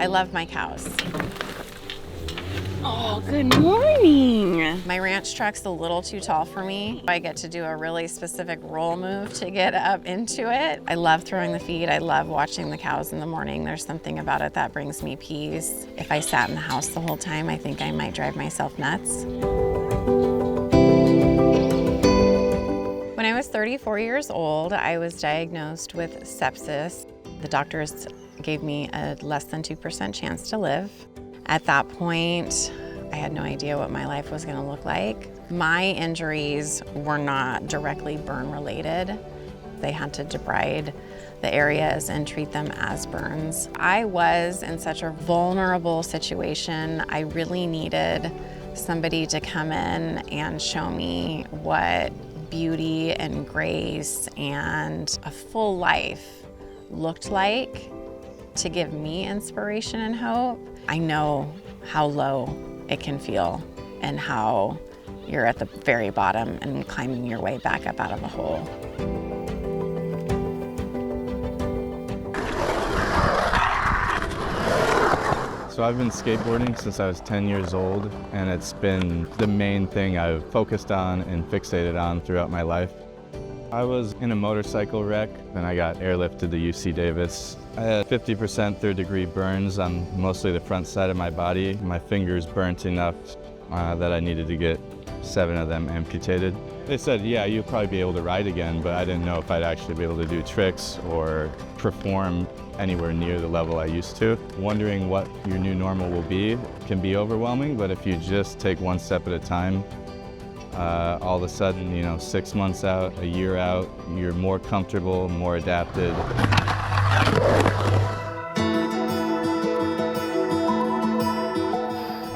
I love my cows. Oh, good morning. My ranch truck's a little too tall for me. I get to do a really specific roll move to get up into it. I love throwing the feed. I love watching the cows in the morning. There's something about it that brings me peace. If I sat in the house the whole time, I think I might drive myself nuts. When I was 34 years old, I was diagnosed with sepsis. The doctors gave me a less than 2% chance to live. At that point, I had no idea what my life was going to look like. My injuries were not directly burn related. They had to debride the areas and treat them as burns. I was in such a vulnerable situation. I really needed somebody to come in and show me what beauty and grace and a full life looked like, to give me inspiration and hope. I know how low it can feel and how you're at the very bottom and climbing your way back up out of a hole. So I've been skateboarding since I was 10 years old, and it's been the main thing I've focused on and fixated on throughout my life. I was in a motorcycle wreck, then I got airlifted to UC Davis. I had 50% third-degree burns on mostly the front side of my body. My fingers burnt enough that I needed to get 7 of them amputated. They said, yeah, you'll probably be able to ride again, but I didn't know if I'd actually be able to do tricks or perform anywhere near the level I used to. Wondering what your new normal will be can be overwhelming, but if you just take one step at a time, all of a sudden, 6 months out, a year out, you're more comfortable, more adapted.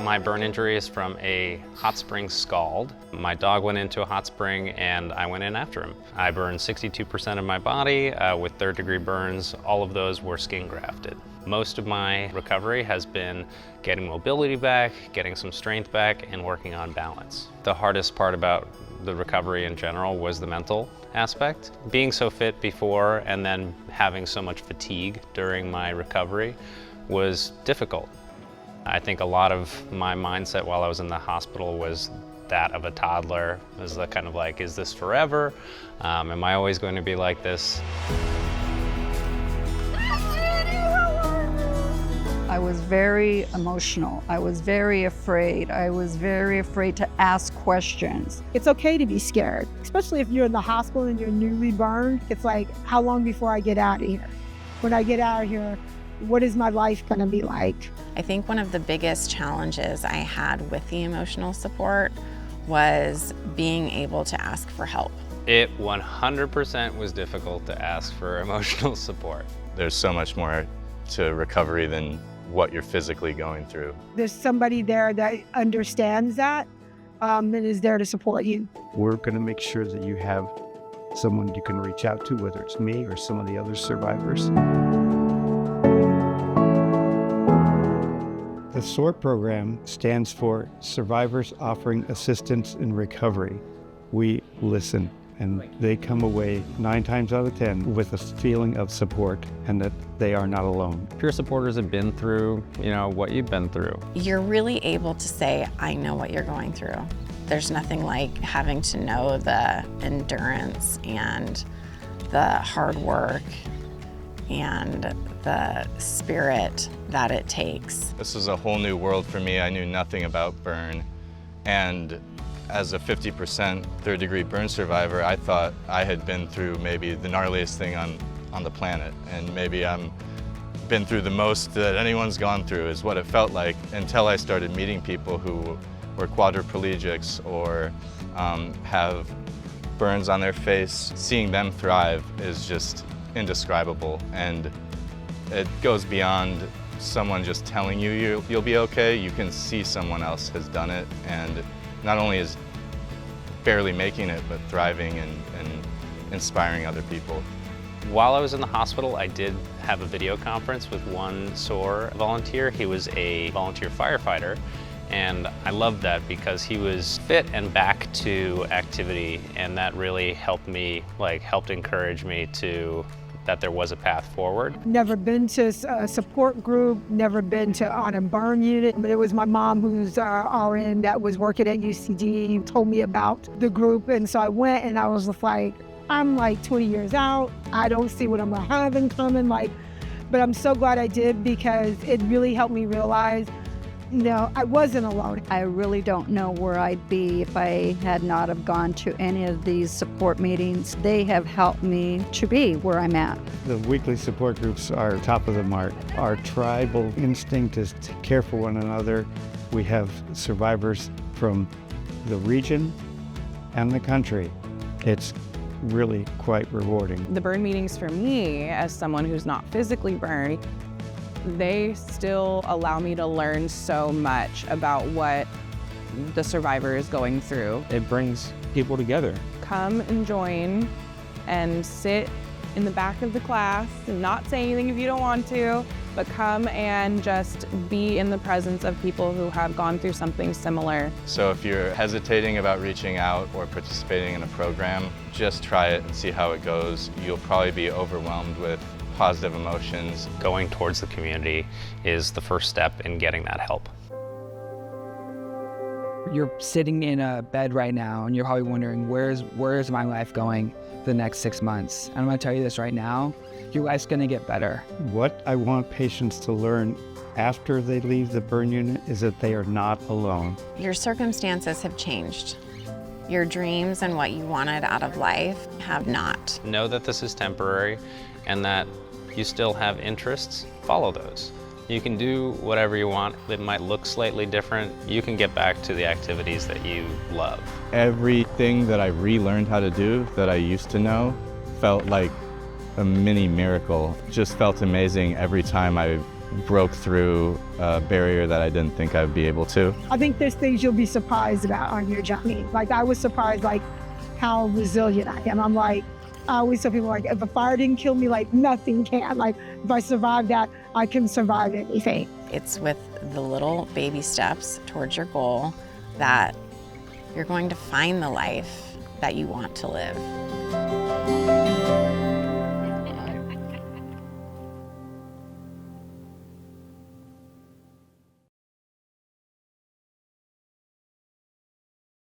My burn injury is from a hot spring scald. My dog went into a hot spring and I went in after him. I burned 62% of my body with third-degree burns. All of those were skin grafted. Most of my recovery has been getting mobility back, getting some strength back, and working on balance. The hardest part about the recovery in general was the mental aspect. Being so fit before and then having so much fatigue during my recovery was difficult. I think a lot of my mindset while I was in the hospital was that of a toddler. It was kind of like, is this forever? Am I always going to be like this? I was very emotional. I was very afraid. I was very afraid to ask questions. It's okay to be scared, especially if you're in the hospital and you're newly burned. It's like, how long before I get out of here? When I get out of here, what is my life gonna be like? I think one of the biggest challenges I had with the emotional support was being able to ask for help. It 100% was difficult to ask for emotional support. There's so much more to recovery than what you're physically going through. There's somebody there that understands that and is there to support you. We're gonna make sure that you have someone you can reach out to, whether it's me or some of the other survivors. The SOAR program stands for Survivors Offering Assistance in Recovery. We listen, and they come away 9 times out of 10 with a feeling of support and that they are not alone. Peer supporters have been through, what you've been through. You're really able to say, I know what you're going through. There's nothing like having to know the endurance and the hard work and the spirit that it takes. This was a whole new world for me. I knew nothing about burn. And as a 50% third-degree burn survivor, I thought I had been through maybe the gnarliest thing on the planet. And maybe I'm been through the most that anyone's gone through is what it felt like, until I started meeting people who were quadriplegics or have burns on their face. Seeing them thrive is just indescribable, and it goes beyond someone just telling you you'll be okay. You can see someone else has done it, and not only is barely making it, but thriving and inspiring other people. While I was in the hospital, I did have a video conference with one SOAR volunteer. He was a volunteer firefighter, and I loved that because he was fit and back to activity, and that really helped me, helped encourage me to that there was a path forward. Never been to a support group, never been to on a burn unit, but it was my mom who's RN that was working at UCD, told me about the group, and so I went and I was just like, I'm like 20 years out, I don't see what I'm gonna have in common, but I'm so glad I did because it really helped me realize, I wasn't alone. I really don't know where I'd be if I had not have gone to any of these support meetings. They have helped me to be where I'm at. The weekly support groups are top of the mark. Our tribal instinct is to care for one another. We have survivors from the region and the country. It's really quite rewarding. The burn meetings for me, as someone who's not physically burned, they still allow me to learn so much about what the survivor is going through. It brings people together. Come and join and sit in the back of the class and not say anything if you don't want to, but come and just be in the presence of people who have gone through something similar. So if you're hesitating about reaching out or participating in a program, just try it and see how it goes. You'll probably be overwhelmed with positive emotions. Going towards the community is the first step in getting that help. You're sitting in a bed right now and you're probably wondering, where's my life going for the next 6 months? And I'm gonna tell you this right now, your life's gonna get better. What I want patients to learn after they leave the burn unit is that they are not alone. Your circumstances have changed. Your dreams and what you wanted out of life have not. Know that this is temporary and that you still have interests, follow those. You can do whatever you want. It might look slightly different. You can get back to the activities that you love. Everything that I relearned how to do that I used to know felt like a mini miracle. Just felt amazing every time I broke through a barrier that I didn't think I'd be able to. I think there's things you'll be surprised about on your journey. I was surprised how resilient I am. I always tell people, if a fire didn't kill me, nothing can. If I survive that, I can survive anything. It's with the little baby steps towards your goal that you're going to find the life that you want to live.